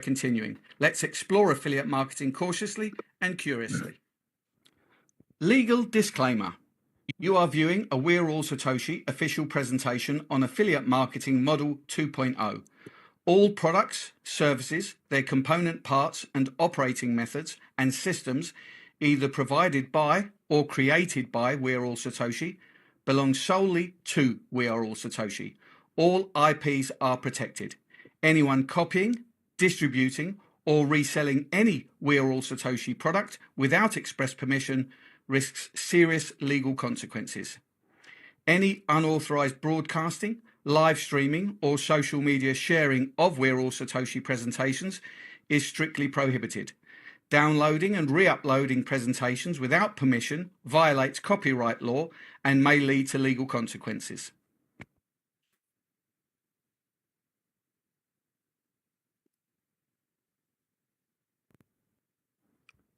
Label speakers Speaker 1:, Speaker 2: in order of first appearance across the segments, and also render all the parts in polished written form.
Speaker 1: Continuing, let's explore affiliate marketing cautiously and curiously. Legal disclaimer. You are viewing a We're All Satoshi official presentation on Affiliate Marketing Model 2.0. All products, services, their component parts and operating methods and systems either provided by or created by We're All Satoshi belong solely to We Are All Satoshi. All IPs are protected. Anyone copying, distributing or reselling any We Are All Satoshi product without express permission risks serious legal consequences. Any unauthorized broadcasting, live streaming or social media sharing of We're All Satoshi presentations is strictly prohibited. Downloading and re-uploading presentations without permission violates copyright law and may lead to legal consequences.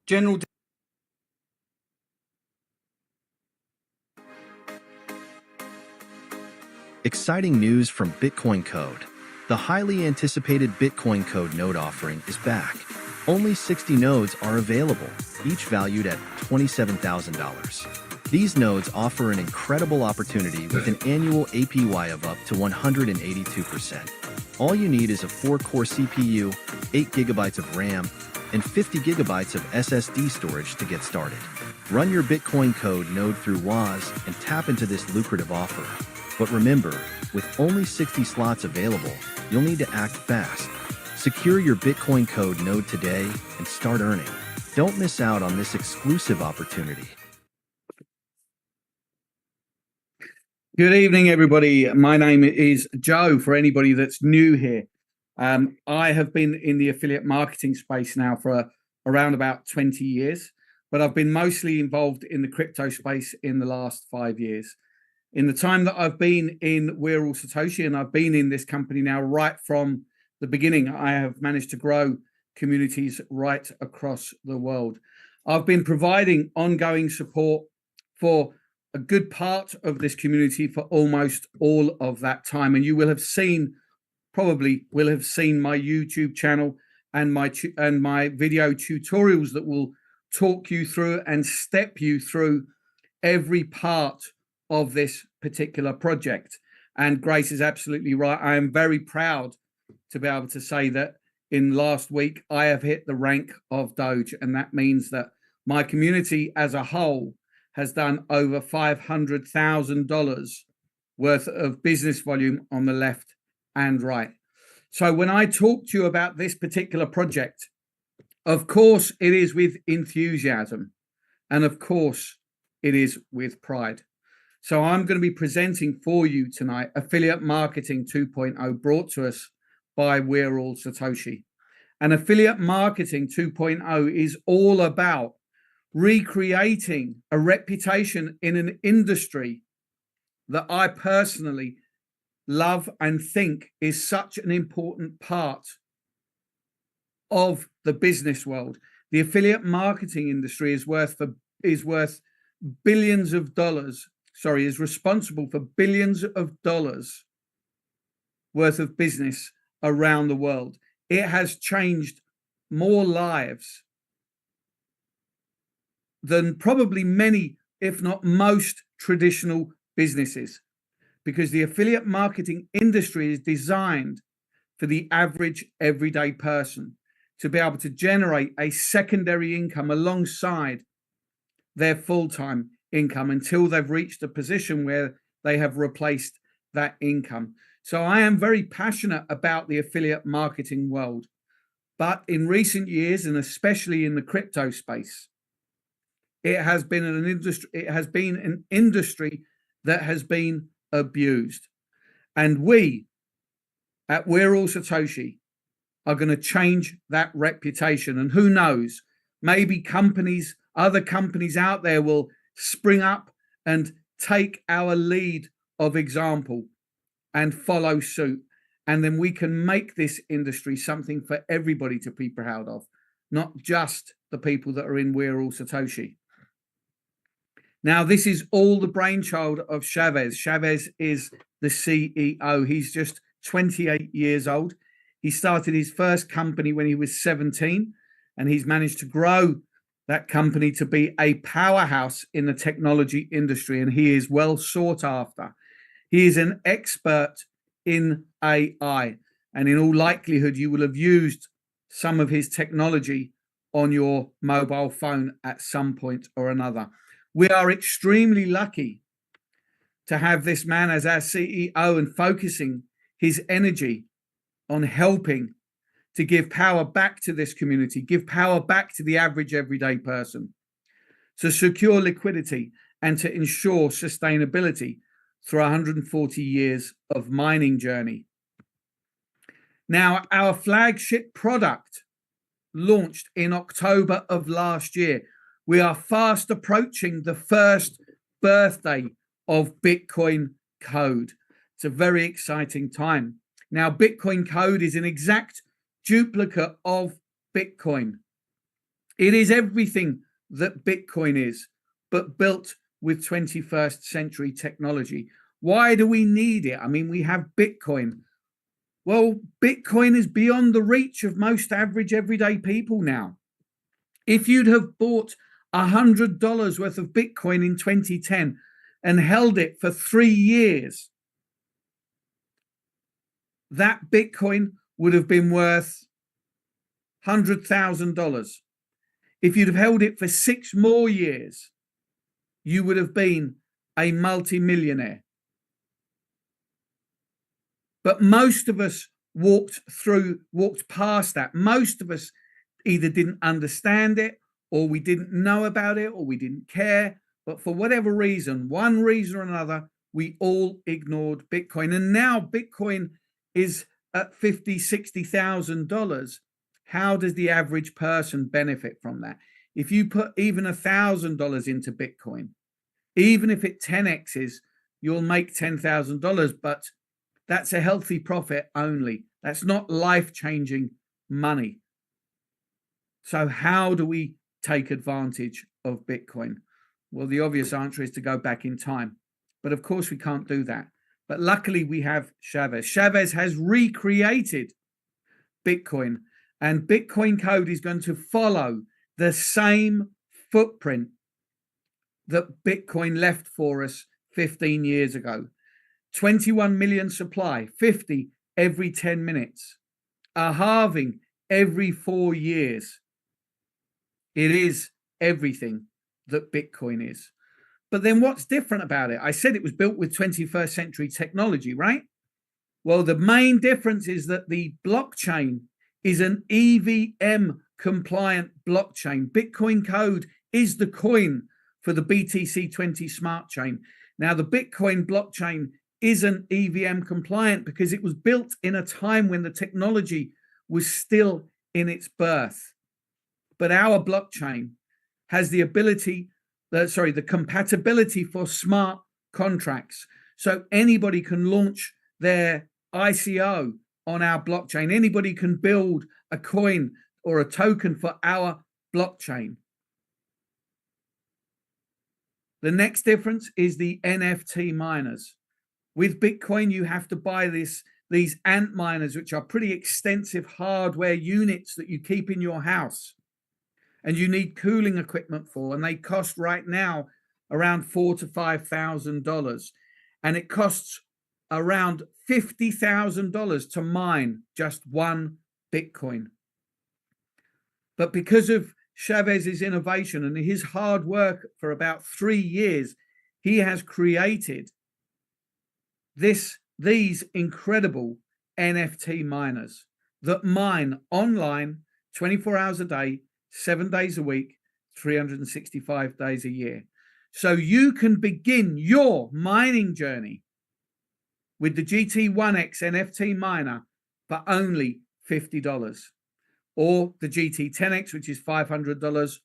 Speaker 1: General
Speaker 2: Exciting news from Bitcoin Code. The highly anticipated Bitcoin Code node offering is back. Only 60 nodes are available, each valued at $27,000. These nodes offer an incredible opportunity with an annual APY of up to 182%. All you need is a 4-core CPU, 8 GB of RAM, and 50 GB of SSD storage to get started. Run your Bitcoin Code node through Waas and tap into this lucrative offer. But remember, with only 60 slots available, you'll need to act fast. Secure your Bitcoin Code node today and start earning. Don't miss out on this exclusive opportunity.
Speaker 1: Good evening, everybody. My name is Joe, for anybody that's new here. I have been in the affiliate marketing space now for around about 20 years, but I've been mostly involved in the crypto space in the last 5 years. In the time that I've been in We're All Satoshi, and I've been in this company now right from the beginning, I have managed to grow communities right across the world. I've been providing ongoing support for a good part of this community for almost all of that time. And you will have seen, probably will have seen my YouTube channel and my video tutorials that will talk you through and step you through every part of this particular project. And Grace is absolutely right. I am very proud to be able to say that in last week, I have hit the rank of Doge. And that means that my community as a whole has done over $500,000 worth of business volume on the left and right. So when I talk to you about this particular project, of course, it is with enthusiasm. And of course, it is with pride. So I'm going to be presenting for you tonight Affiliate Marketing 2.0, brought to us by We're All Satoshi. And Affiliate Marketing 2.0 is all about recreating a reputation in an industry that I personally love and think is such an important part of the business world. The affiliate marketing industry is worth billions of dollars. Is responsible for billions of dollars worth of business around the world. It has changed more lives than probably many, if not most, traditional businesses, because the affiliate marketing industry is designed for the average everyday person to be able to generate a secondary income alongside their full-time income until they've reached a position where they have replaced that income. So I am very passionate about the affiliate marketing world, but in recent years, and especially in the crypto space, it has been an industry that has been abused. And we at We're All Satoshi are going to change that reputation. And who knows, maybe other companies out there will spring up and take our lead of example and follow suit. And then we can make this industry something for everybody to be proud of, not just the people that are in We're All Satoshi. Now, this is all the brainchild of Chavez. Chavez is the CEO. He's just 28 years old. He started his first company when he was 17, and he's managed to grow that company to be a powerhouse in the technology industry, and he is well sought after. He is an expert in AI, and in all likelihood, you will have used some of his technology on your mobile phone at some point or another. We are extremely lucky to have this man as our CEO and focusing his energy on helping to give power back to this community, give power back to the average everyday person, to secure liquidity and to ensure sustainability through 140 years of mining journey. Now, our flagship product launched in October of last year. We are fast approaching the first birthday of Bitcoin Code. It's a very exciting time. Now, Bitcoin Code is an exact duplicate of Bitcoin. It is everything that Bitcoin is, but built with 21st century technology. Why do we need it? I mean, we have Bitcoin. Well, Bitcoin is beyond the reach of most average everyday people now. If you'd have bought $100 worth of Bitcoin in 2010 and held it for 3 years, that Bitcoin would have been worth $100,000. If you'd have held it for 6 more years, you would have been a multi-millionaire. But most of us walked past that. Most of us either didn't understand it, or we didn't know about it, or we didn't care. But for whatever reason, one reason or another, we all ignored Bitcoin. And now Bitcoin is at $50,000, $60,000. How does the average person benefit from that? If you put even $1,000 into Bitcoin, even if it 10x's, you'll make $10,000, but that's a healthy profit only. That's not life-changing money. So how do we take advantage of Bitcoin? Well, the obvious answer is to go back in time. But of course, we can't do that. But luckily, we have Chavez. Chavez has recreated Bitcoin, and Bitcoin Code is going to follow the same footprint that Bitcoin left for us 15 years ago. 21 million supply, 50 every 10 minutes, a halving every 4 years. It is everything that Bitcoin is. But then what's different about it? I said it was built with 21st century technology, right? Well, the main difference is that the blockchain is an EVM compliant blockchain. Bitcoin Code is the coin for the BTC20 smart chain. Now, the Bitcoin blockchain isn't EVM compliant because it was built in a time when the technology was still in its birth. But our blockchain has the the compatibility for smart contracts. So anybody can launch their ICO on our blockchain. Anybody can build a coin or a token for our blockchain. The next difference is the NFT miners. With Bitcoin, you have to buy these ant miners, which are pretty extensive hardware units that you keep in your house, and you need cooling equipment for, and they cost right now around $4,000 to $5,000, and it costs around $50,000 to mine just one Bitcoin. But because of Chavez's innovation and his hard work for about 3 years, he has created these incredible NFT miners that mine online 24 hours a day, 7 days a week, 365 days a year. So you can begin your mining journey with the GT1X NFT miner for only $50, or the GT10X, which is $500,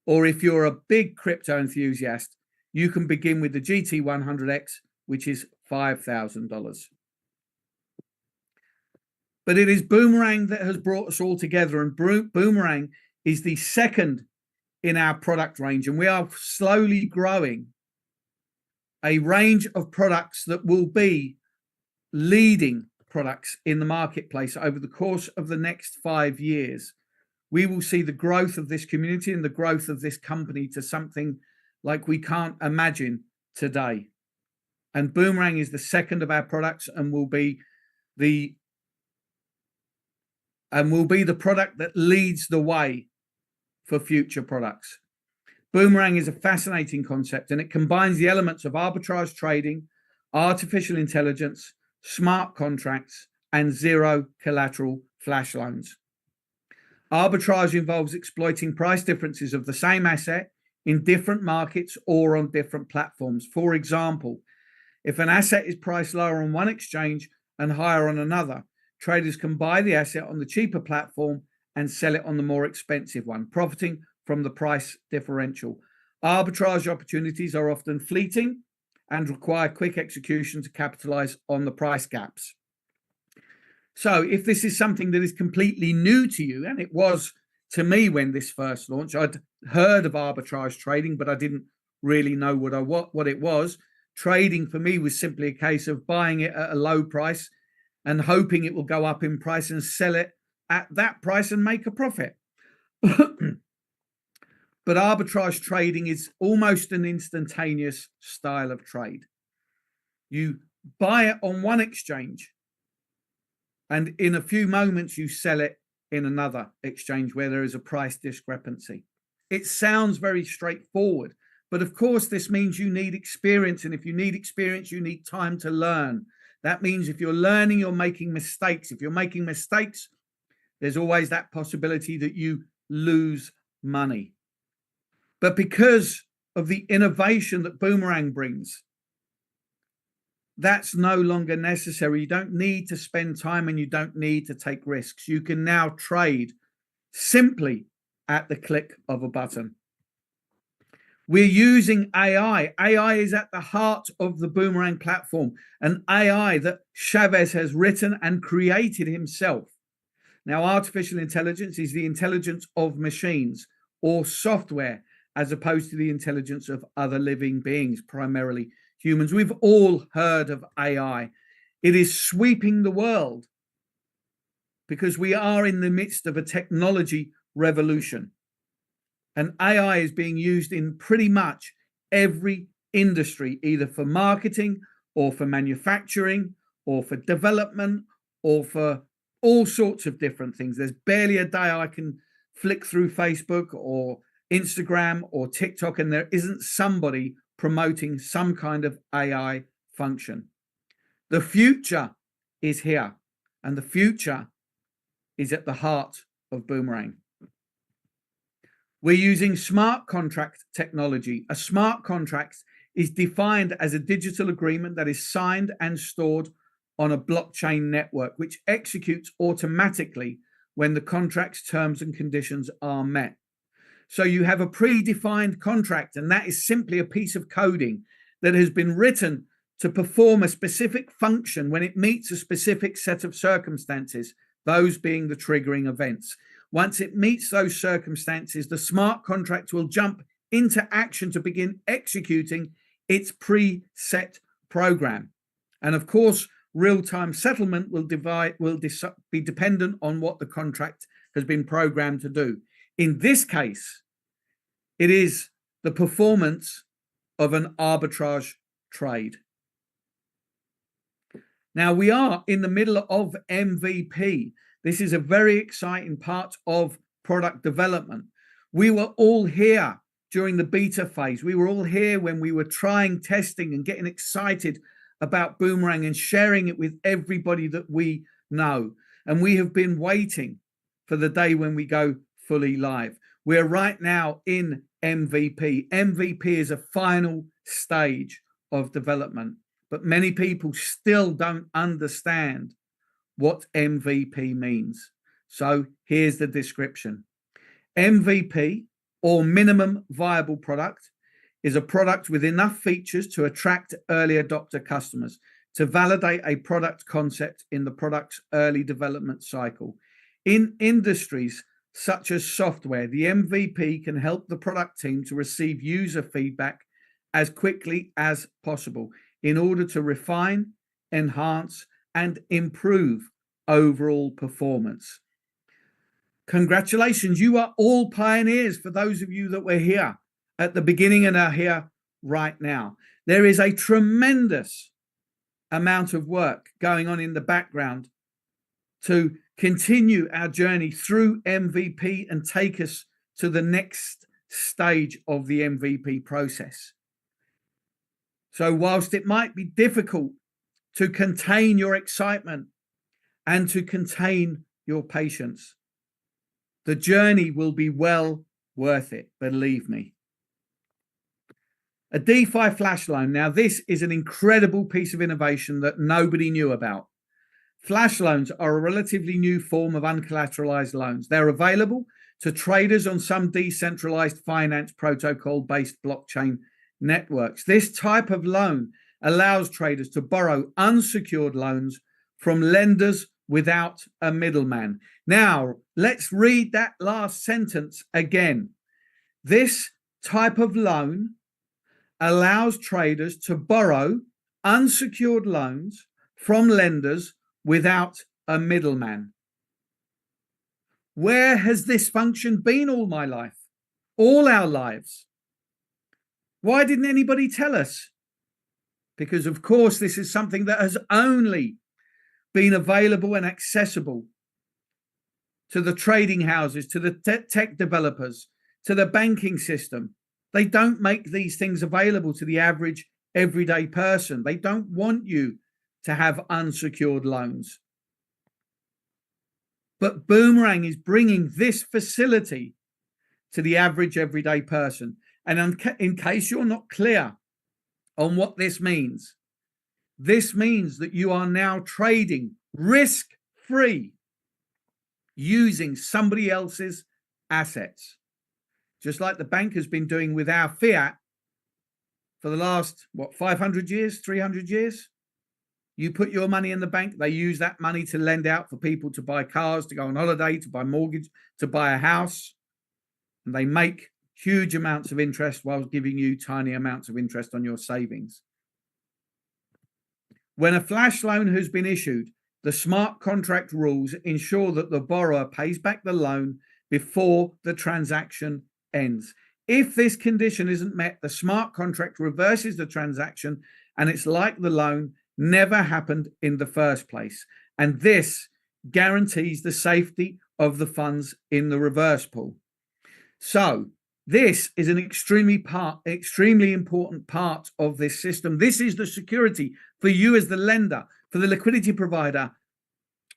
Speaker 1: or if you're a big crypto enthusiast, you can begin with the GT100X, which is $5,000. But it is Boomerang that has brought us all together, and Boomerang is the second in our product range, and we are slowly growing a range of products that will be leading products in the marketplace over the course of the next 5 years, we will see the growth of this community and the growth of this company to something like we can't imagine today. And Boomerang is the second of our products and will be the product that leads the way for future products. Boomerang is a fascinating concept, and it combines the elements of arbitrage trading, artificial intelligence, smart contracts, and zero collateral flash loans. Arbitrage involves exploiting price differences of the same asset in different markets or on different platforms. For example, if an asset is priced lower on one exchange and higher on another, traders can buy the asset on the cheaper platform and sell it on the more expensive one, profiting from the price differential. Arbitrage opportunities are often fleeting and require quick execution to capitalize on the price gaps. So if this is something that is completely new to you, and it was to me when this first launched, I'd heard of arbitrage trading, but I didn't really know what it was. Trading for me was simply a case of buying it at a low price and hoping it will go up in price and sell it at that price and make a profit. But arbitrage trading is almost an instantaneous style of trade. You buy it on one exchange, and in a few moments you sell it in another exchange where there is a price discrepancy. It sounds very straightforward, but of course this means you need experience, and if you need experience, you need time to learn. That means if you're learning, you're making mistakes. If you're making mistakes, there's always that possibility that you lose money. But because of the innovation that Boomerang brings, that's no longer necessary. You don't need to spend time and you don't need to take risks. You can now trade simply at the click of a button. We're using AI. AI is at the heart of the Boomerang platform, an AI that Chavez has written and created himself. Now, artificial intelligence is the intelligence of machines or software, as opposed to the intelligence of other living beings, primarily humans. We've all heard of AI. It is sweeping the world because we are in the midst of a technology revolution. And AI is being used in pretty much every industry, either for marketing or for manufacturing or for development or for all sorts of different things. There's barely a day I can flick through Facebook or Instagram or TikTok and there isn't somebody promoting some kind of AI function. The future is here, and the future is at the heart of Boomerang. We're using smart contract technology. A smart contract is defined as a digital agreement that is signed and stored on a blockchain network, which executes automatically when the contract's terms and conditions are met. So you have a predefined contract, and that is simply a piece of coding that has been written to perform a specific function when it meets a specific set of circumstances, those being the triggering events. Once it meets those circumstances, the smart contract will jump into action to begin executing its preset program. And of course, real-time settlement will be dependent on what the contract has been programmed to do. In this case, it is the performance of an arbitrage trade. Now, we are in the middle of MVP. This is a very exciting part of product development. We were all here during the beta phase. We were all here when we were trying, testing, and getting excited about Boomerang and sharing it with everybody that we know. And we have been waiting for the day when we go fully live. We're right now in MVP. MVP is a final stage of development, but many people still don't understand what MVP means. So here's the description. MVP, or minimum viable product, is a product with enough features to attract early adopter customers, to validate a product concept in the product's early development cycle. In industries such as software, the MVP can help the product team to receive user feedback as quickly as possible in order to refine, enhance, and improve overall performance. Congratulations, you are all pioneers. For those of you that were here at the beginning and are here right now, there is a tremendous amount of work going on in the background to continue our journey through MVP and take us to the next stage of the MVP process. So whilst it might be difficult to contain your excitement and to contain your patience, the journey will be well worth it, believe me. A DeFi flash loan. Now, this is an incredible piece of innovation that nobody knew about. Flash loans are a relatively new form of uncollateralized loans. They're available to traders on some decentralized finance protocol-based blockchain networks. This type of loan allows traders to borrow unsecured loans from lenders without a middleman. Now, let's read that last sentence again. This type of loan allows traders to borrow unsecured loans from lenders without a middleman. Where has this function been all my life? All our lives? Why didn't anybody tell us? Because, of course, this is something that has only been available and accessible to the trading houses, to the tech developers, to the banking system. They don't make these things available to the average everyday person. They don't want you to have unsecured loans. But Boomerang is bringing this facility to the average everyday person. And in case you're not clear on what this means that you are now trading risk-free using somebody else's assets. Just like the bank has been doing with our fiat for the last, 500 years, 300 years? You put your money in the bank, they use that money to lend out for people to buy cars, to go on holiday, to buy mortgage, to buy a house. And they make huge amounts of interest while giving you tiny amounts of interest on your savings. When a flash loan has been issued, the smart contract rules ensure that the borrower pays back the loan before the transaction ends. If this condition isn't met, the smart contract reverses the transaction and it's like the loan never happened in the first place. And this guarantees the safety of the funds in the reverse pool. So this is an extremely important part of this system. This is the security for you as the lender, for the liquidity provider,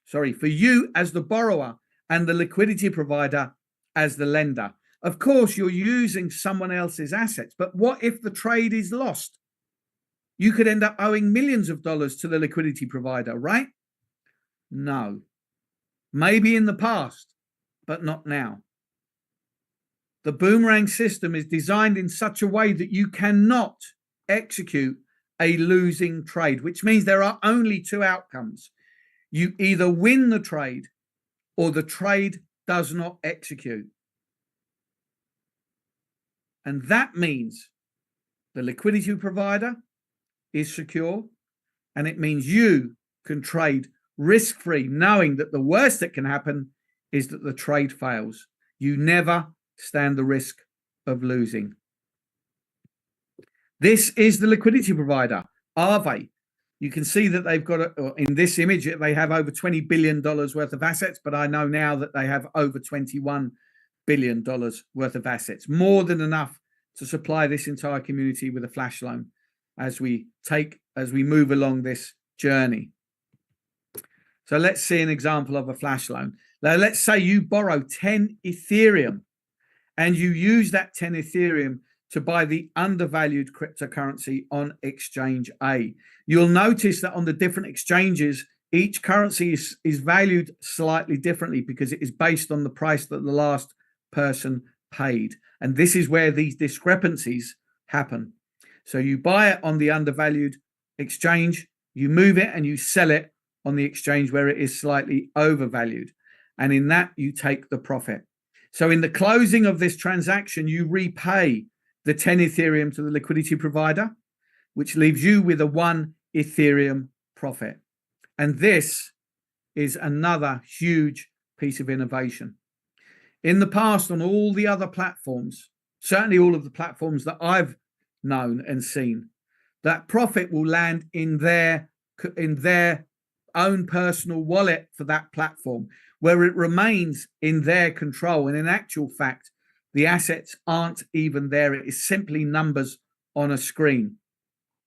Speaker 1: for you as the borrower, and the liquidity provider as the lender. Of course, you're using someone else's assets, but what if the trade is lost? You could end up owing millions of dollars to the liquidity provider, right? No. Maybe in the past, but not now. The Boomerang system is designed in such a way that you cannot execute a losing trade, which means there are only two outcomes. You either win the trade or the trade does not execute. And that means the liquidity provider is secure, and it means you can trade risk-free, knowing that the worst that can happen is that the trade fails. You never stand the risk of losing. This is the liquidity provider, Aave. You can see that they've got, in this image, they have over $20 billion worth of assets, but I know now that they have over $21 billion worth of assets, more than enough to supply this entire community with a flash loan as we move along this journey. So let's see an example of a flash loan. Now, let's say you borrow 10 Ethereum and you use that 10 Ethereum to buy the undervalued cryptocurrency on exchange A. You'll notice that on the different exchanges, each currency is valued slightly differently because it is based on the price that the last person paid. And this is where these discrepancies happen. So you buy it on the undervalued exchange, you move it and you sell it on the exchange where it is slightly overvalued. And in that, you take the profit. So in the closing of this transaction, you repay the 10 Ethereum to the liquidity provider, which leaves you with a 1 Ethereum profit. And this is another huge piece of innovation. In the past, on all the other platforms, certainly all of the platforms that I've known and seen, that profit will land in their own personal wallet for that platform, where it remains in their control. And in actual fact, the assets aren't even there. It is simply numbers on a screen.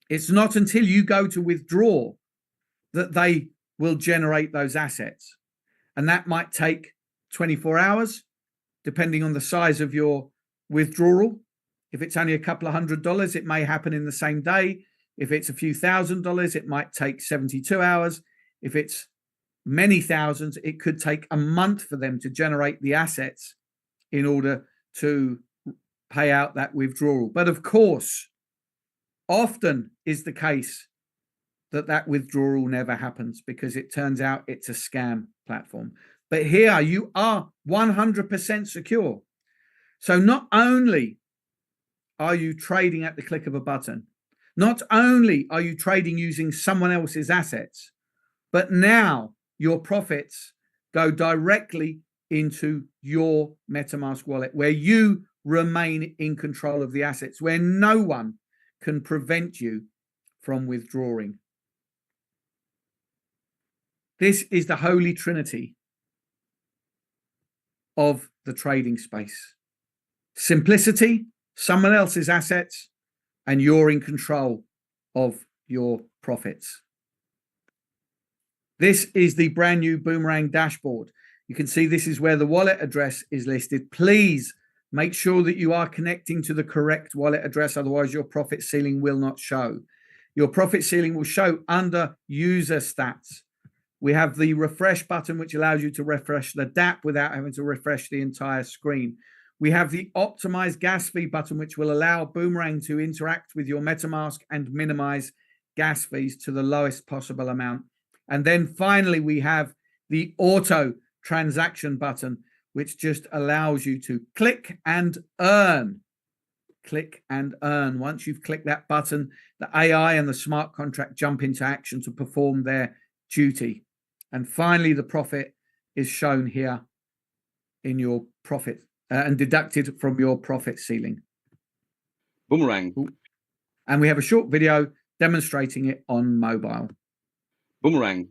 Speaker 1: It's not until you go to withdraw that they will generate those assets. And that might take 24 hours, depending on the size of your withdrawal. If it's only a couple of $100, it may happen in the same day. If it's a few $1,000s, it might take 72 hours. If it's many thousands, it could take a month for them to generate the assets in order to pay out that withdrawal. But of course, often is the case that withdrawal never happens because it turns out it's a scam platform. But here you are 100% secure. So not only are you trading at the click of a button, not only are you trading using someone else's assets, but now your profits go directly into your MetaMask wallet, where you remain in control of the assets, where no one can prevent you from withdrawing. This is the holy trinity of the trading space. Simplicity, someone else's assets, and you're in control of your profits. This is the brand new Boomerang dashboard. You can see this is where the wallet address is listed. Please make sure that you are connecting to the correct wallet address, otherwise your profit ceiling will not show. Your profit ceiling will show under user stats. We have the refresh button, which allows you to refresh the DApp without having to refresh the entire screen. We have the optimize gas fee button, which will allow Boomerang to interact with your MetaMask and minimize gas fees to the lowest possible amount. And then finally, we have the auto transaction button, which just allows you to click and earn. Click and earn. Once you've clicked that button, the AI and the smart contract jump into action to perform their duty. And finally, the profit is shown here in your profit and deducted from your profit ceiling.
Speaker 3: Boomerang.
Speaker 1: And we have a short video demonstrating it on mobile.
Speaker 3: Boomerang.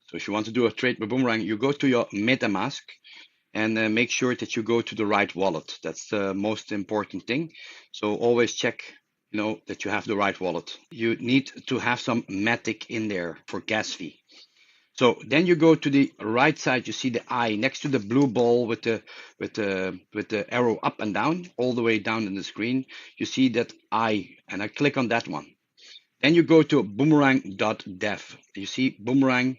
Speaker 3: So if you want to do a trade with Boomerang, you go to your MetaMask and make sure that you go to the right wallet. That's the most important thing. So always check, that you have the right wallet. You need to have some Matic in there for gas fee. So then you go to the right side, you see the eye next to the blue ball with the arrow up and down, all the way down in the screen. You see that eye, and I click on that one. Then you go to boomerang.dev. You see boomerang.dev,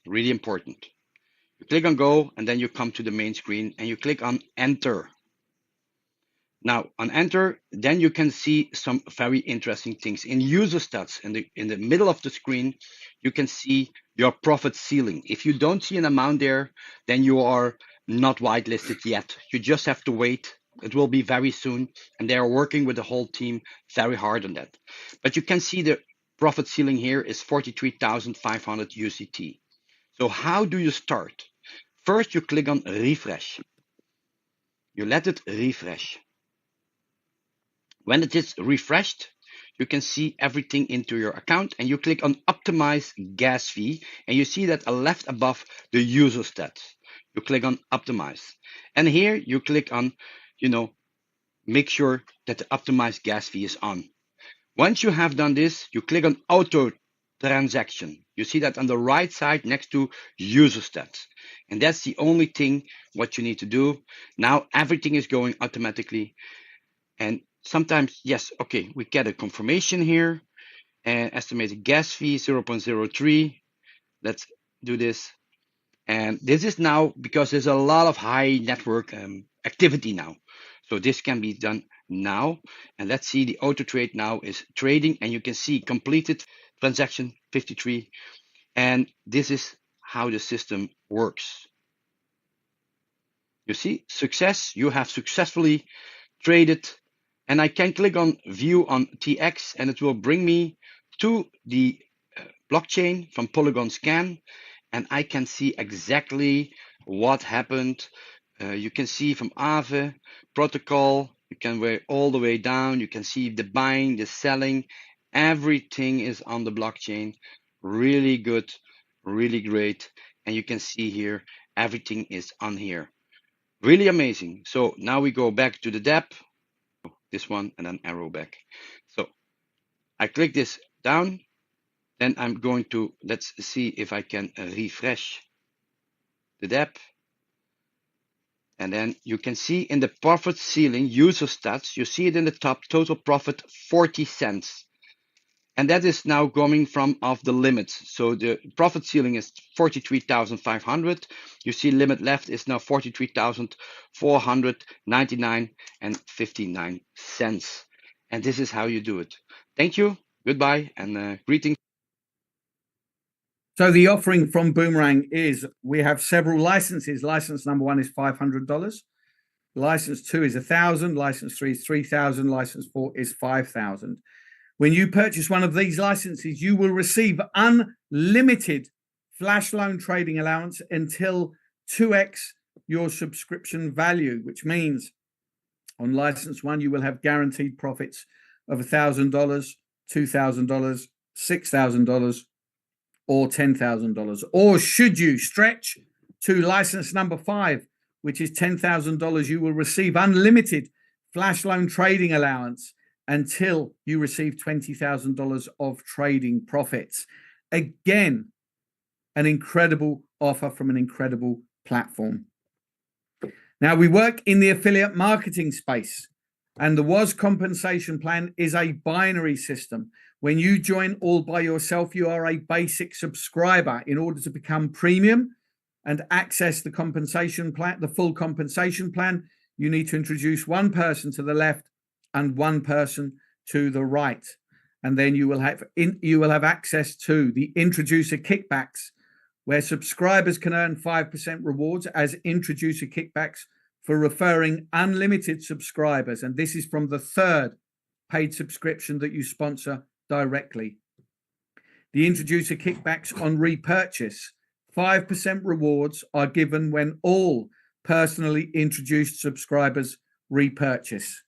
Speaker 3: really important. You click on go, and then you come to the main screen, and you click on enter. Now on enter, then you can see some very interesting things. In user stats, in the middle of the screen, you can see your profit ceiling. If you don't see an amount there, then you are not whitelisted yet. You just have to wait. It will be very soon, and they are working with the whole team very hard on that. But you can see the profit ceiling here is 43,500 USDT. So how do you start? First, you click on refresh. You let it refresh. When it is refreshed, you can see everything into your account, and you click on optimize gas fee, and you see that left above the user stats. You click on optimize, and here you click on, make sure that the optimized gas fee is on. Once you have done this, you click on auto transaction. You see that on the right side next to user stats, and that's the only thing what you need to do. Now everything is going automatically, and sometimes, yes, okay, we get a confirmation here, and estimated gas fee 0.03. Let's do this. And this is now because there's a lot of high network activity now. So this can be done now. And let's see, the auto trade now is trading, and you can see completed transaction 53. And this is how the system works. You see, success, you have successfully traded. And I can click on view on TX, and it will bring me to the blockchain from Polygon Scan, and I can see exactly what happened. You can see from Aave protocol, you can go all the way down. You can see the buying, the selling, everything is on the blockchain. Really good, really great. And you can see here, everything is on here. Really amazing. So now we go back to the dApp, this one, and then arrow back. So I click this down, then I'm going to, let's see if I can refresh the dApp. And then you can see in the profit ceiling user stats, you see it in the top, total profit 40 cents. And that is now coming from off the limits. So the profit ceiling is 43,500. You see limit left is now 43,499 and 59 cents. And this is how you do it. Thank you. Goodbye and greetings.
Speaker 1: So the offering from Boomerang is we have several licenses. License number 1 is $500. License 2 is 1,000. License 3 is 3,000. License 4 is 5,000. When you purchase one of these licenses, you will receive unlimited flash loan trading allowance until 2x your subscription value, which means on license 1, you will have guaranteed profits of $1,000, $2,000, $6,000, or $10,000. Or should you stretch to license number 5, which is $10,000, you will receive unlimited flash loan trading allowance until you receive $20,000 of trading profits. Again, an incredible offer from an incredible platform. Now, we work in the affiliate marketing space, and the Waas compensation plan is a binary system. When you join all by yourself, you are a basic subscriber. In order to become premium and access the compensation plan, the full compensation plan, you need to introduce one person to the left and one person to the right. And then you will have access to the introducer kickbacks, where subscribers can earn 5% rewards as introducer kickbacks for referring unlimited subscribers. And this is from the 3rd paid subscription that you sponsor directly. The introducer kickbacks on repurchase. 5% rewards are given when all personally introduced subscribers repurchase.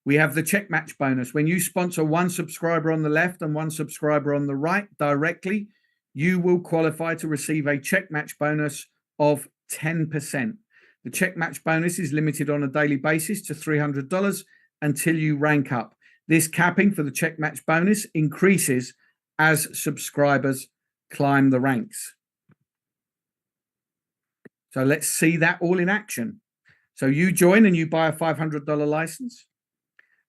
Speaker 1: We have the check match bonus. When you sponsor one subscriber on the left and one subscriber on the right directly, you will qualify to receive a check match bonus of 10%. The check match bonus is limited on a daily basis to $300 until you rank up. This capping for the check match bonus increases as subscribers climb the ranks. So let's see that all in action. So you join and you buy a $500 license,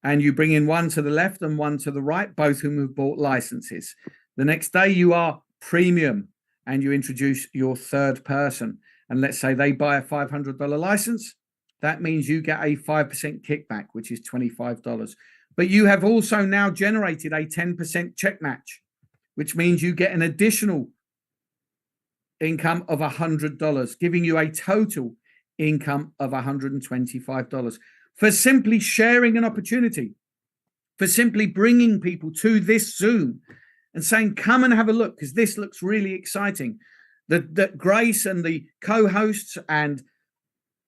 Speaker 1: and you bring in one to the left and one to the right, both whom have bought licenses. The next day you are premium and you introduce your 3rd person. And let's say they buy a $500 license. That means you get a 5% kickback, which is $25. But you have also now generated a 10% check match, which means you get an additional income of $100, giving you a total income of $125 for simply sharing an opportunity, for simply bringing people to this Zoom and saying, come and have a look, because this looks really exciting. That Grace and the co-hosts and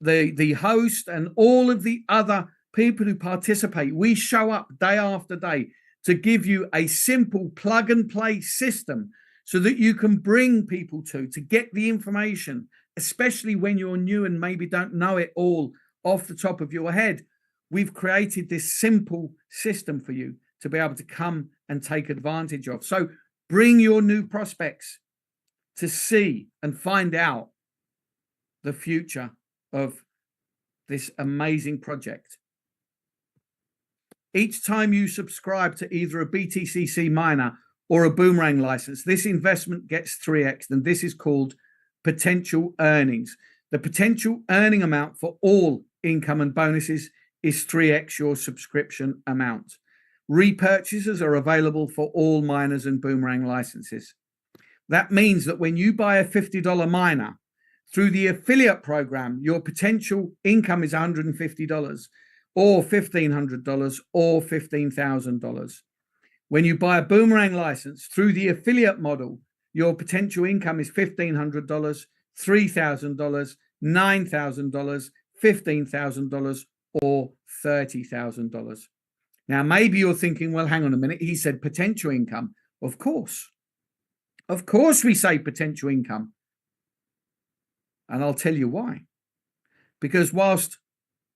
Speaker 1: the host and all of the other people who participate, we show up day after day to give you a simple plug and play system so that you can bring people to get the information, especially when you're new and maybe don't know it all off the top of your head. We've created this simple system for you to be able to come and take advantage of. So bring your new prospects to see and find out the future of this amazing project. Each time you subscribe to either a BTCC miner or a Boomerang license, this investment gets 3x, and this is called potential earnings. The potential earning amount for all income and bonuses is 3x your subscription amount. Repurchases are available for all miners and Boomerang licenses. That means that when you buy a $50 miner through the affiliate program, your potential income is $150 or $1,500 or $15,000. When you buy a Boomerang license through the affiliate model, your potential income is $1,500, $3,000, $9,000, $15,000, or $30,000. Now, maybe you're thinking, well, hang on a minute. He said potential income. Of course. Of course, we say potential income. And I'll tell you why. Because whilst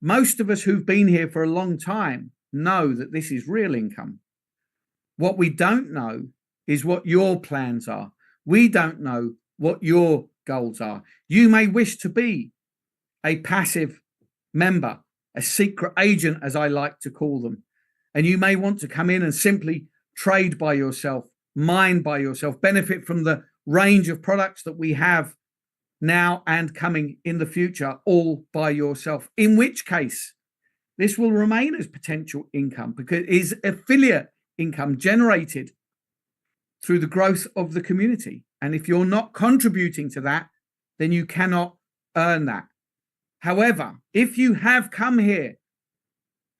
Speaker 1: most of us who've been here for a long time know that this is real income, what we don't know is what your plans are. We don't know what your goals are. You may wish to be a passive member, a secret agent, as I like to call them. And you may want to come in and simply trade by yourself, mine by yourself, benefit from the range of products that we have now and coming in the future, all by yourself. In which case, this will remain as potential income because it is affiliate income generated through the growth of the community. And if you're not contributing to that, then you cannot earn that. However, if you have come here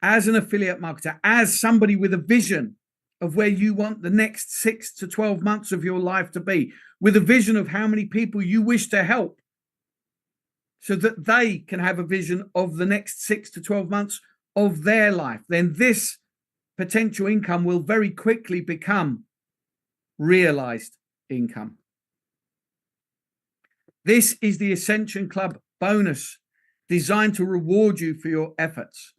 Speaker 1: as an affiliate marketer, as somebody with a vision of where you want the next 6 to 12 months of your life to be, with a vision of how many people you wish to help so that they can have a vision of the next 6 to 12 months of their life, then this potential income will very quickly become realized income. This is the Ascension Club bonus designed to reward you for your efforts.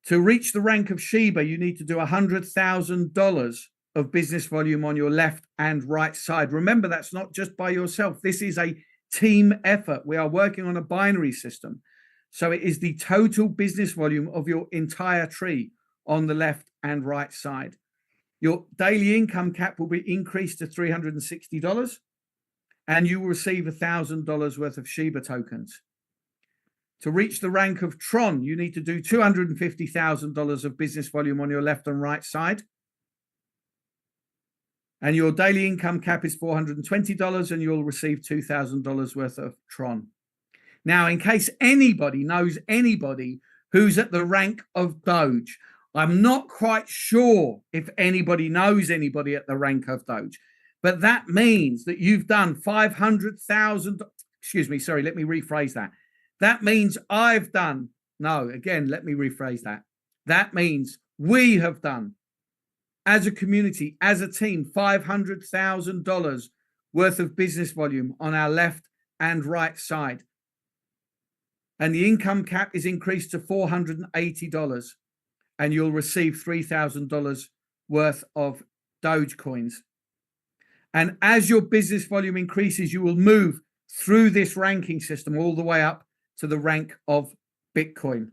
Speaker 1: To reach the rank of Sheba, you need to do $100,000 of business volume on your left and right side. Remember, that's not just by yourself. This is a team effort. We are working on a binary system. So it is the total business volume of your entire tree on the left and right side. Your daily income cap will be increased to $360, and you will receive $1,000 worth of Sheba tokens. To reach the rank of Tron, you need to do $250,000 of business volume on your left and right side. And your daily income cap is $420, and you'll receive $2,000 worth of Tron. Now, in case anybody knows anybody who's at the rank of Doge, I'm not quite sure if anybody knows anybody at the rank of Doge, but that means that you've done 500,000. Excuse me. Sorry, let me rephrase that. That means I've done. No, again, let me rephrase that. That means we have done, as a community, as a team, $500,000 worth of business volume on our left and right side. And the income cap is increased to $480, and you'll receive $3,000 worth of Dogecoins. And as your business volume increases, you will move through this ranking system all the way up to the rank of Bitcoin,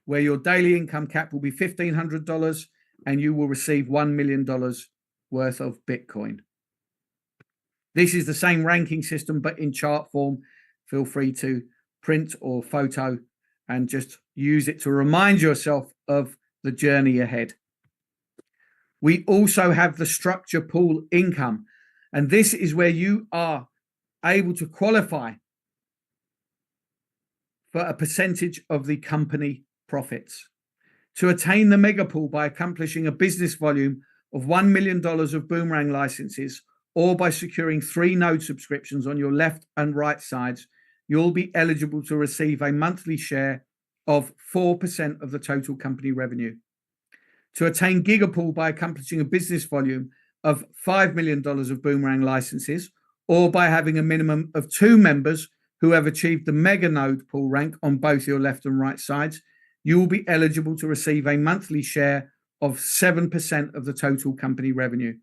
Speaker 1: where your daily income cap will be $1,500 and you will receive $1 million worth of Bitcoin. This is the same ranking system, but in chart form. Feel free to print or photo and just use it to remind yourself of the journey ahead. We also have the structure pool income, and this is where you are able to qualify for a percentage of the company profits. To attain the mega pool by accomplishing a business volume of $1 million of Boomerang licenses, or by securing 3 node subscriptions on your left and right sides, you'll be eligible to receive a monthly share of 4% of the total company revenue. To attain Gigapool by accomplishing a business volume of $5 million of Boomerang licenses, or by having a minimum of 2 members who have achieved the mega node pool rank on both your left and right sides, you will be eligible to receive a monthly share of 7% of the total company revenue.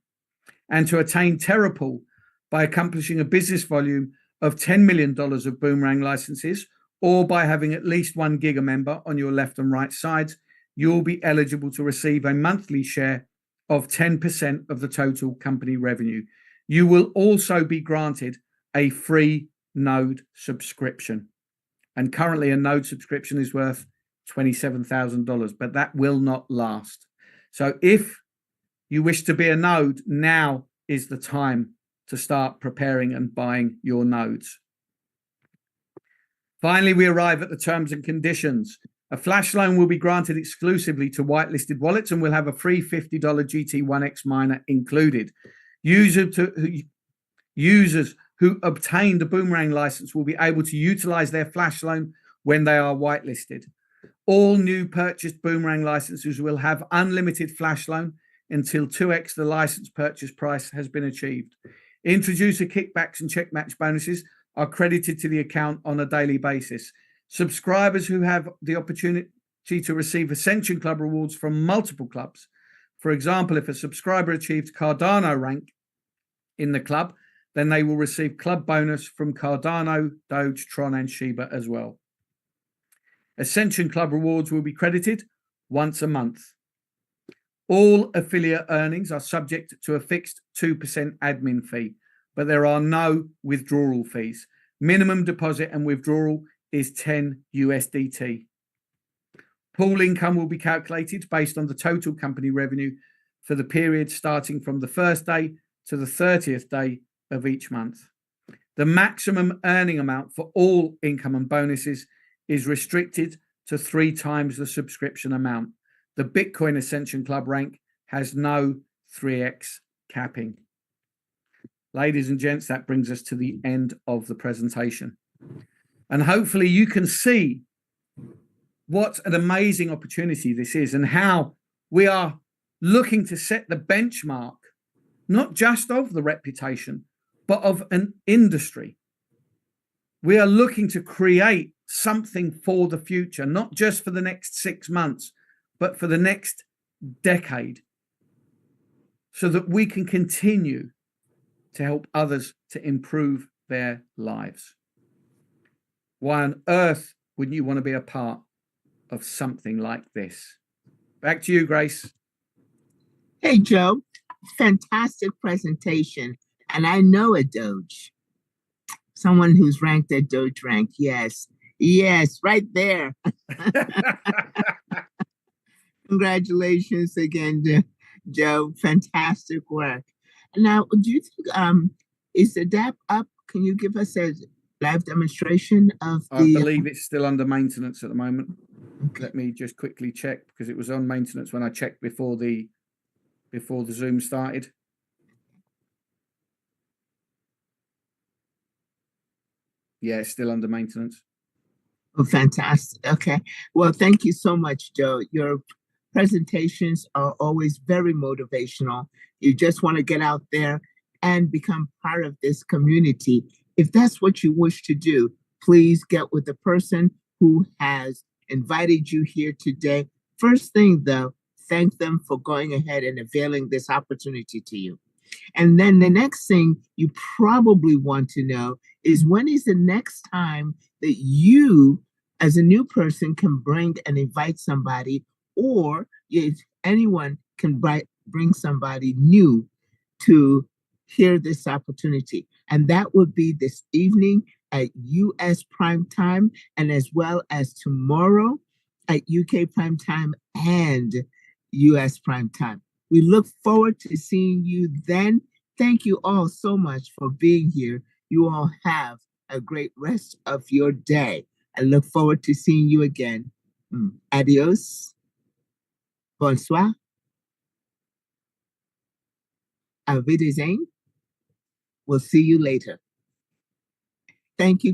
Speaker 1: And to attain TerraPool by accomplishing a business volume of $10 million of Boomerang licenses, or by having at least 1 Giga member on your left and right sides, you will be eligible to receive a monthly share of 10% of the total company revenue. You will also be granted a free node subscription. And currently a node subscription is worth $27,000, but that will not last. So if you wish to be a node, now is the time to start preparing and buying your nodes. Finally, we arrive at the terms and conditions. A flash loan will be granted exclusively to whitelisted wallets and will have a free $50 GT1X miner included. Users who obtain the Boomerang license will be able to utilize their flash loan when they are whitelisted. All new purchased Boomerang licenses will have unlimited flash loan until 2x the license purchase price has been achieved. Introducer kickbacks and check match bonuses are credited to the account on a daily basis. Subscribers who have the opportunity to receive Ascension Club rewards from multiple clubs. For example, if a subscriber achieves Cardano rank in the club, then they will receive club bonus from Cardano, Doge, Tron, and Shiba as well. Ascension Club rewards will be credited once a month. All affiliate earnings are subject to a fixed 2% admin fee, but there are no withdrawal fees. Minimum deposit and withdrawal is 10 USDT. Pool income will be calculated based on the total company revenue for the period starting from the first day to the 30th day of each month. The maximum earning amount for all income and bonuses is restricted to 3 times the subscription amount. The Bitcoin Ascension Club rank has no 3x capping. Ladies and gents, that brings us to the end of the presentation. And hopefully you can see what an amazing opportunity this is and how we are looking to set the benchmark, not just of the reputation, but of an industry. We are looking to create something for the future, not just for the next 6 months, but for the next decade, so that we can continue to help others to improve their lives. Why on earth wouldn't you want to be a part of something like this? Back to you, Grace.
Speaker 4: Hey, Joe. Fantastic presentation. And I know a Doge. Someone who's ranked at Doge rank. Yes. Yes, right there. Congratulations again, Joe. Fantastic work. Now, do you think is the DApp up? Can you give us a live demonstration of the?
Speaker 1: I believe it's still under maintenance at the moment.
Speaker 4: Okay.
Speaker 1: Let me just quickly check, because it was on maintenance when I checked before the Zoom started. Yeah, it's still under maintenance.
Speaker 4: Oh, fantastic. Okay. Well, thank you so much, Joe. Your presentations are always very motivational. You just want to get out there and become part of this community. If that's what you wish to do, please get with the person who has invited you here today. First thing, though, thank them for going ahead and availing this opportunity to you. And then the next thing you probably want to know is, when is the next time that you, as a new person, can bring and invite somebody, or if anyone can bring somebody new to hear this opportunity. And that would be this evening at US prime time, and as well as tomorrow at UK prime time and US prime time. We look forward to seeing you then. Thank you all so much for being here. You all have a great rest of your day. I look forward to seeing you again. Adios. Bonsoir. Auf Wiedersehen. We'll see you later. Thank you,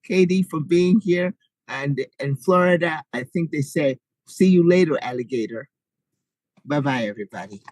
Speaker 4: Katie, for being here. And in Florida, I think they say, see you later, alligator. Bye-bye, everybody.